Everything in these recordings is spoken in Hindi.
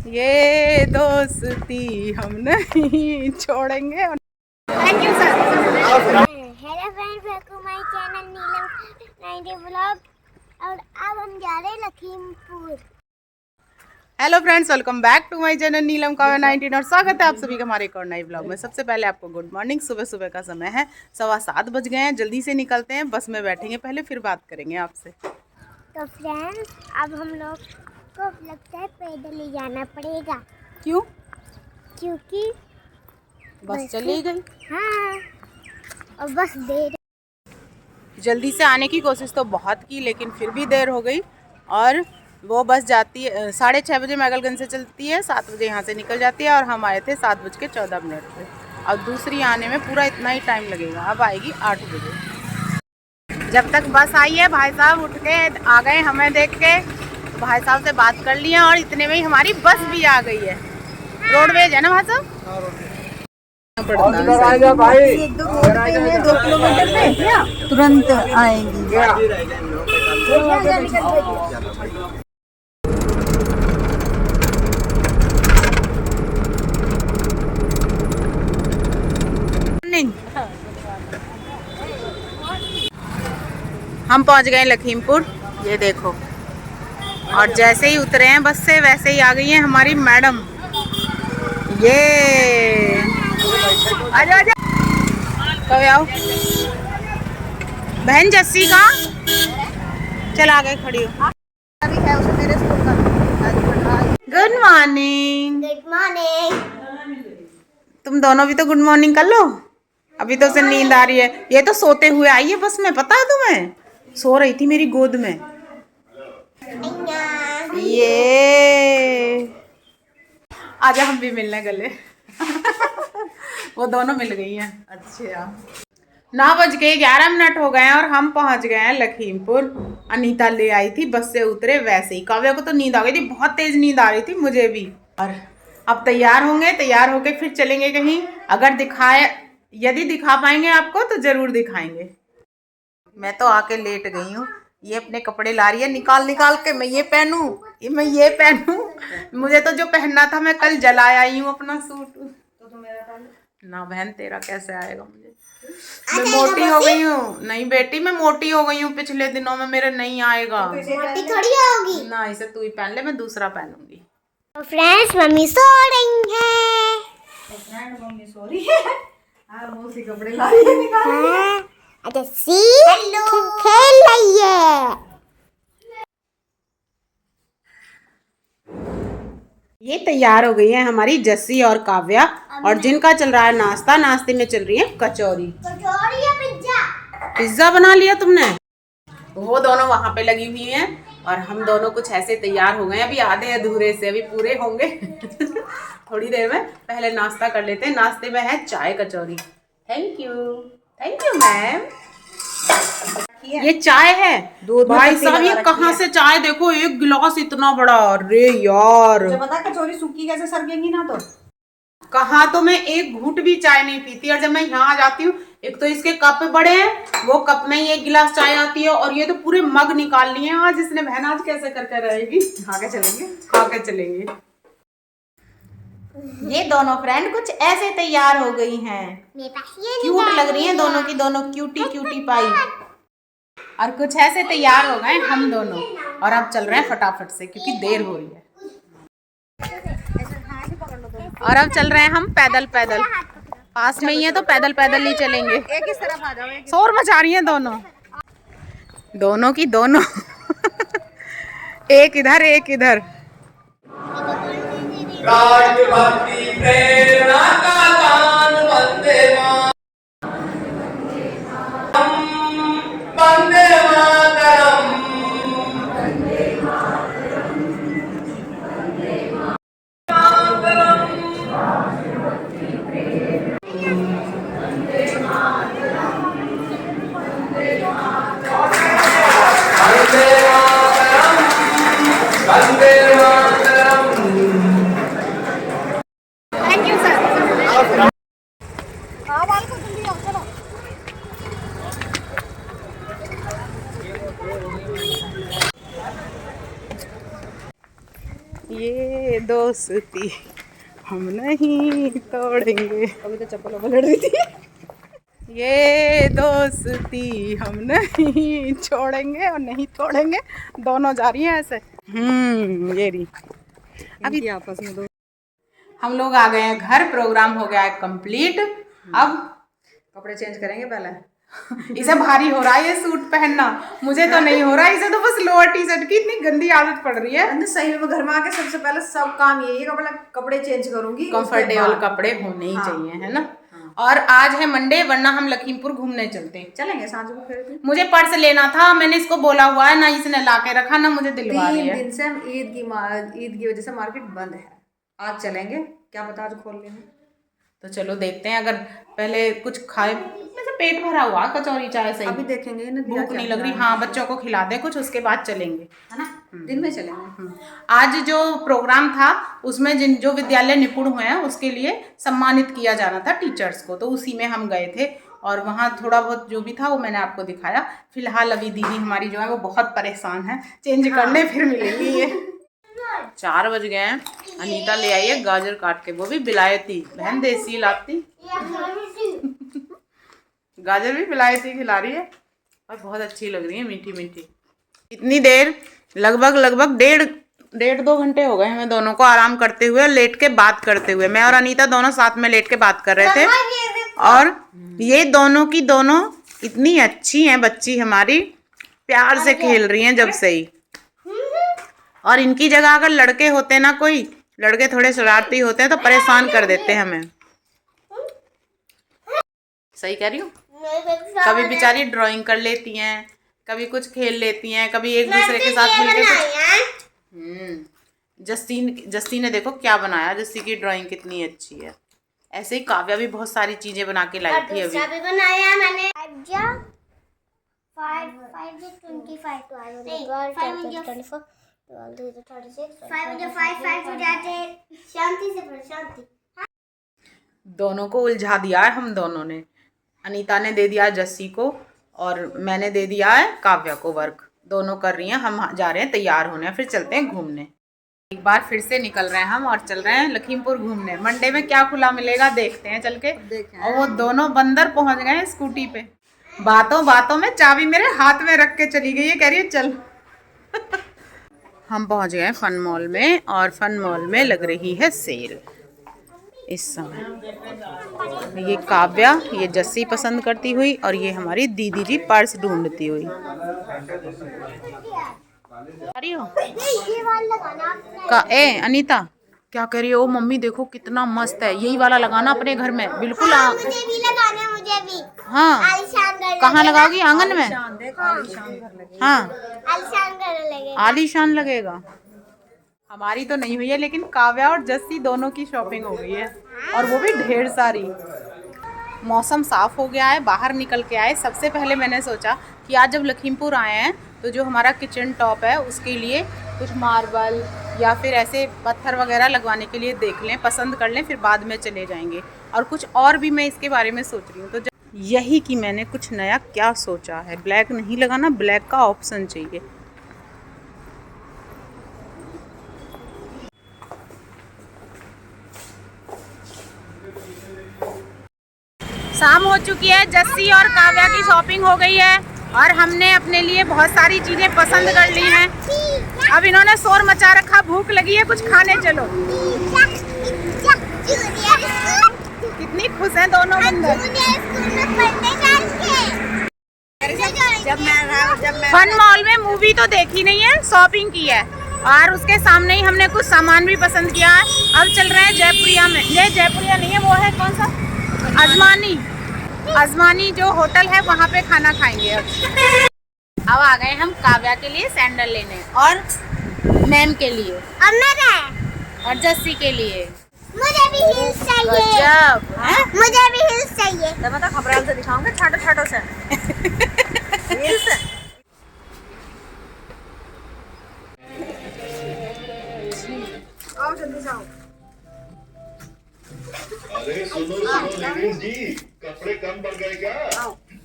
ये दोस्ती हम नहीं छोड़ेंगे। Thank you sir. Hello friends, welcome my channel Neelam 90 vlog. और अब हम जा रहे हैं Lakhimpur. Hello friends, welcome back to my channel Neelam का 19 और स्वागत है आप सभी का हमारे एक और नए व्लॉग में। सबसे पहले आपको गुड मॉर्निंग। सुबह सुबह का समय है, 7:15 बज गए हैं। जल्दी से निकलते हैं, बस में बैठेंगे पहले, फिर बात करेंगे आपसे। तो फ्रेंड्स, अब हम लोग को लगता है पैदल ही जाना पड़ेगा। क्यों? क्योंकि बस चली गई। हाँ, और बस देर। जल्दी से आने की कोशिश तो बहुत की, लेकिन फिर भी देर हो गई। और वो बस जाती है 6:30 बजे मैगलगंज से चलती है, 7 बजे यहाँ से निकल जाती है। और हम आए थे 7:14 पे, और दूसरी आने में पूरा इतना ही टाइम लगेगा। अब आएगी 8 बजे। जब तक बस आई है, भाई साहब उठ के आ गए हमें देख के। भाई साहब से बात कर लिए और इतने में ही हमारी बस भी आ गई है। रोडवेज है ना भाई साहब? भाई 2 किलोमीटर पे तुरंत आएंगी। हम पहुंच गए लखीमपुर, ये देखो। और जैसे ही उतरे हैं बस से, वैसे ही आ गई है हमारी मैडम। ये आजा आजा, कब आओ बहन जस्सी का। चल आ गए, खड़ी हो। Good morning. Good morning. तुम दोनों भी तो गुड मॉर्निंग कर लो। अभी तो उसे नींद आ रही है। ये तो सोते हुए आई है बस में, पता है तुम्हें? सो रही थी मेरी गोद में। ये आजा, हम भी मिलने गले। वो दोनों मिल गई हैं। अच्छा, 9:11 हो गए हैं और हम पहुंच गए हैं लखीमपुर। अनीता ले आई थी, बस से उतरे वैसे ही। काव्या को तो नींद आ गई थी, बहुत तेज नींद आ रही थी, मुझे भी। और अब तैयार होंगे, तैयार होके फिर चलेंगे कहीं। अगर यदि दिखा पाएंगे आपको तो जरूर दिखाएंगे। मैं तो आके लेट गई हूँ। ये अपने कपड़े ला रही है निकाल निकाल के। मैं ये पहनूं, मैं ये पहनूं। मुझे तो जो पहनना था, मैं कल जलाया आई हूँ अपना सूट। तो तुम मेरा पहन ना। बहन तेरा कैसे आएगा मुझे? मैं मोटी हो गई हूँ। नहीं बेटी, मैं मोटी हो गई हूँ पिछले दिनों में, मेरे नहीं आएगा। मोटी थोड़ी होगी ना, इसे तू ही पहन ले, मैं दूसरा पहनूंगी। तो फ्रेंड्स, मम्मी सो रही है। मम्मी सो रही है। मौसी कपड़े ला रही है निकाल। जस्सी खेल रही है। ये तैयार हो गई है हमारी जस्सी और काव्या। और जिनका चल रहा है नाश्ता, नाश्ते में चल रही है कचौरी। कचौरी या पिज्जा? पिज्जा बना लिया तुमने? वो दोनों वहां पे लगी हुई हैं और हम दोनों कुछ ऐसे तैयार हो गए। अभी आधे अधूरे से, अभी पूरे होंगे। थोड़ी देर में। पहले नाश्ता कर लेते हैं। नाश्ते में है चाय कचौरी। Thank you ma'am. ये चाय है भाई साहब। ये कहाँ से चाय? देखो एक गिलास इतना बड़ा। अरे यार, पता कचौरी सूखी कैसे सरकेंगी ना। तो कहाँ तो मैं एक घूंट भी चाय नहीं पीती। और जब मैं यहाँ आ जाती हूँ, एक तो इसके कप बड़े हैं, वो कप में ही 1 गिलास चाय आती है। और ये तो पूरे मग निकाल लिए हैं। आज इसने बहन आज कैसे करके रहेगी? खा के चलेंगे। ये दोनों फ्रेंड कुछ ऐसे तैयार हो गई हैं। क्यूट लग रही हैं दोनों की दोनों, क्यूटी पाई। और कुछ ऐसे तैयार हो गए हम दोनों। और अब चल रहे हैं फटाफट से, क्योंकि देर हो रही है। और अब चल रहे हैं हम पैदल। पास में ही है तो पैदल ही चलेंगे। एक इस तरफ आ जाओ। शोर मचा रही हैं दोनों की दोनों। एक इधर एक इधर। राष्ट्रभक्ति प्रेरणा का गान Vande Mataram. Thank you sir. ये ये दोस्ती हम नहीं तोड़ेंगे। अभी तो चप्पल वप्पल लड़ रही थी। ये दोस्ती हम नहीं छोड़ेंगे और नहीं तोड़ेंगे। दोनों जा रही हैं ऐसे। ये रही। अभी आपस में दो हम लोग आ गए हैं घर, प्रोग्राम हो गया है कंप्लीट। अब कपड़े चेंज करेंगे पहले। इसे भारी हो रहा है ये सूट पहनना, मुझे तो नहीं हो रहा है। इसे तो बस लोअर टी शर्ट की इतनी गंदी आदत पड़ रही है। अंदर सही में घर में आके सबसे पहले सब काम यही है, कपड़े चेंज करूंगी। कंफर्टेबल कपड़े होने ही चाहिए, है ना। और आज है मंडे, वरना हम लखीमपुर घूमने चलेंगे सांझ को फिर। मुझे पर्स लेना था, मैंने इसको बोला हुआ है ना, इसने ला के रखा ना मुझे दिलवा रही है। 3 दिन से हम ईद की वजह से मार्केट बंद है। आज चलेंगे, क्या पता आज खोल लेंगे। तो चलो देखते हैं, अगर पहले कुछ खाए। वैसे पेट भरा हुआ, कचौरी चाय सही। अभी देखेंगे ना, भूख नहीं लग रही। हाँ, बच्चों को खिला दे कुछ, उसके बाद चलेंगे, है ना। दिन में चलेंगे। आज जो प्रोग्राम था उसमें जो विद्यालय निपुण हुए हैं उसके लिए सम्मानित किया जाना था टीचर्स को, तो उसी में हम गए थे। और वहाँ थोड़ा बहुत जो भी था वो मैंने आपको दिखाया। फिलहाल अभी दीदी हमारी जो है वो बहुत परेशान है, चेंज करने फिर मिलेंगी ये। 4 बज गए हैं। अनीता ले आई है गाजर काट के, वो भी बिलायती। बहन देसी लाती गाजर भी बिलायती खिला रही है और बहुत अच्छी लग रही है, मीठी मीठी। इतनी देर लगभग 1.5-2 घंटे हो गए हमें दोनों को आराम करते हुए, लेट के बात करते हुए। मैं और अनीता दोनों साथ में लेट के बात कर रहे थे। और ये दोनों की दोनों इतनी अच्छी हैं, बच्ची हमारी प्यार से खेल रही हैं जब से ही। और इनकी जगह अगर लड़के होते ना, कोई लड़के थोड़े शरारती होते हैं तो परेशान कर देते हैं हमें। सही कह रही हूँ। कभी बेचारी ड्राइंग कर लेती हैं, कभी कुछ खेल लेती हैं, कभी एक दूसरे के साथ मिलकर कुछ। जस्सी ने देखो क्या बनाया। जस्सी की ड्राइंग कितनी अच्छी है। ऐसे ही काव्या भी बहुत सारी चीजें बना के लाई थी अभी। बनाया मैंने। 5 दोनों को उलझा दिया है हम दोनों ने। अनीता ने दे दिया जस्सी को और मैंने दे दिया है काव्या को वर्क। दोनों कर रही हैं, हम जा रहे हैं तैयार होने, फिर चलते हैं घूमने। एक बार फिर से निकल रहे हैं हम और चल रहे हैं लखीमपुर घूमने। मंडे में क्या खुला मिलेगा देखते हैं चल के। और वो दोनों बंदर पहुंच गए हैं स्कूटी पे। बातों में चाबी मेरे हाथ में रख के चली गई है, कह रही है चल। हम पहुंच गए फन मॉल में और फन मॉल में लग रही है सेल इस समय। ये काव्या, ये जस्सी पसंद करती हुई और ये हमारी दीदी जी पर्स ढूंढती हुई। आ रही हो अनीता क्या कह रही हो? मम्मी देखो कितना मस्त है, यही वाला लगाना अपने घर में बिल्कुल। मुझे भी लगाना है, मुझे भी। हाँ, कहाँ लगाओगी? आंगन में? हाँ, आलीशान लगेगा। हमारी तो नहीं हुई है, लेकिन काव्या और जस्सी दोनों की शॉपिंग हो गई है और वो भी ढेर सारी। मौसम साफ हो गया है, बाहर निकल के आए। सबसे पहले मैंने सोचा कि आज जब लखीमपुर आए हैं तो जो हमारा किचन टॉप है उसके लिए कुछ मार्बल या फिर ऐसे पत्थर वगैरह लगवाने के लिए देख लें, पसंद कर लें, फिर बाद में चले जाएंगे। और कुछ और भी मैं इसके बारे में सोच रही हूँ। तो यही कि मैंने कुछ नया क्या सोचा है। ब्लैक नहीं लगाना, ब्लैक का ऑप्शन चाहिए। शाम हो चुकी है, जस्सी और काव्या की शॉपिंग हो गई है और हमने अपने लिए बहुत सारी चीजें पसंद कर ली हैं। अब इन्होंने शोर मचा रखा, भूख लगी है, कुछ खाने चलो। कितनी खुश हैं दोनों बंदर। फन मॉल में मूवी तो देखी नहीं है, शॉपिंग की है और उसके सामने ही हमने कुछ सामान भी पसंद किया है। अब चल रहे हैं जयपुरिया में। ये जयपुरिया नहीं है, वो है कौन सा, अजमानी जो होटल है वहाँ पे खाना खाएंगे। अब आ गए हम काव्या के लिए सैंडल लेने और मैम के लिए और जस्सी के लिए। मुझे भी हिल्स चाहिए। मुझे भी हिल्स चाहिए। मैं तो खबराल से दिखाऊंगा, छोटे से हिल्स। आओ जल्दी जाओ। अरे सुनो लेडीज जी, कपड़े कम पड़ गए क्या?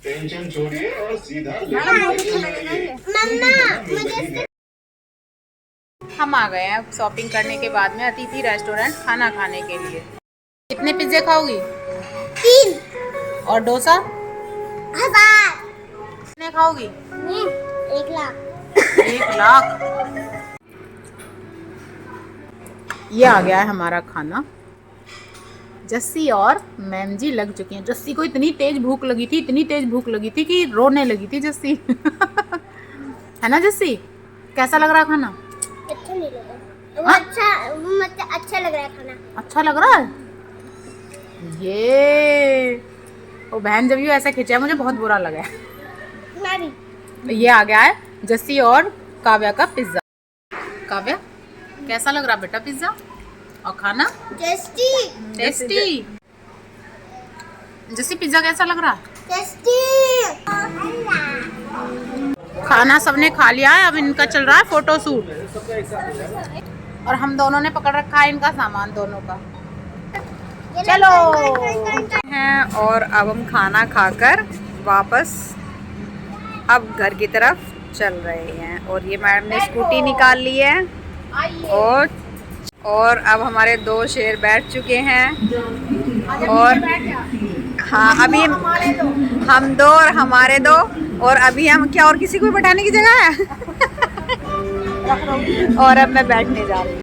टेंशन छोड़िए और सीधा मम्मा मुझे हम आ गए हैं शॉपिंग करने के बाद में अतिथि रेस्टोरेंट खाना खाने के लिए। कितने पिज्जे खाओगी? 3 और डोसा 1000 कितने खाओगी? 1 लाख 1 लाख। ये आ गया है हमारा खाना। जस्सी और मैम जी लग चुकी हैं। जस्सी को इतनी तेज भूख लगी थी, इतनी तेज भूख लगी थी कि रोने लगी थी जस्सी। है ना जस्सी? कैसा लग रहा है खाना? अच्छा नहीं लगा। वो हाँ? मतलब अच्छा लग रहा है खाना। अच्छा लग रहा है। ये वो बहन जब ये ऐसा खिंचा मुझे बहुत बुरा लगा है। मैं भी। ये आ गया है जस्सी और काव्या का पिज्जा। काव्या कैसा लग रहा बेटा पिज्जा और खाना? Tasty tasty. जस्सी पिज्जा कैसा लग रहा है? टेस्टी। खाना सबने खा लिया है, अब इनका चल रहा है फोटो शूट। और हम दोनों ने पकड़ रखा है इनका सामान दोनों का। चलो हैं और अब हम खाना खाकर वापस अब घर की तरफ चल रहे हैं। और ये मैडम ने स्कूटी निकाल ली है और अब हमारे 2 शेर बैठ चुके हैं। और हाँ अभी हम 2 और हमारे 2 और अभी हम क्या और किसी को बैठाने की जगह है। और अब मैं बैठने जा रही हूँ।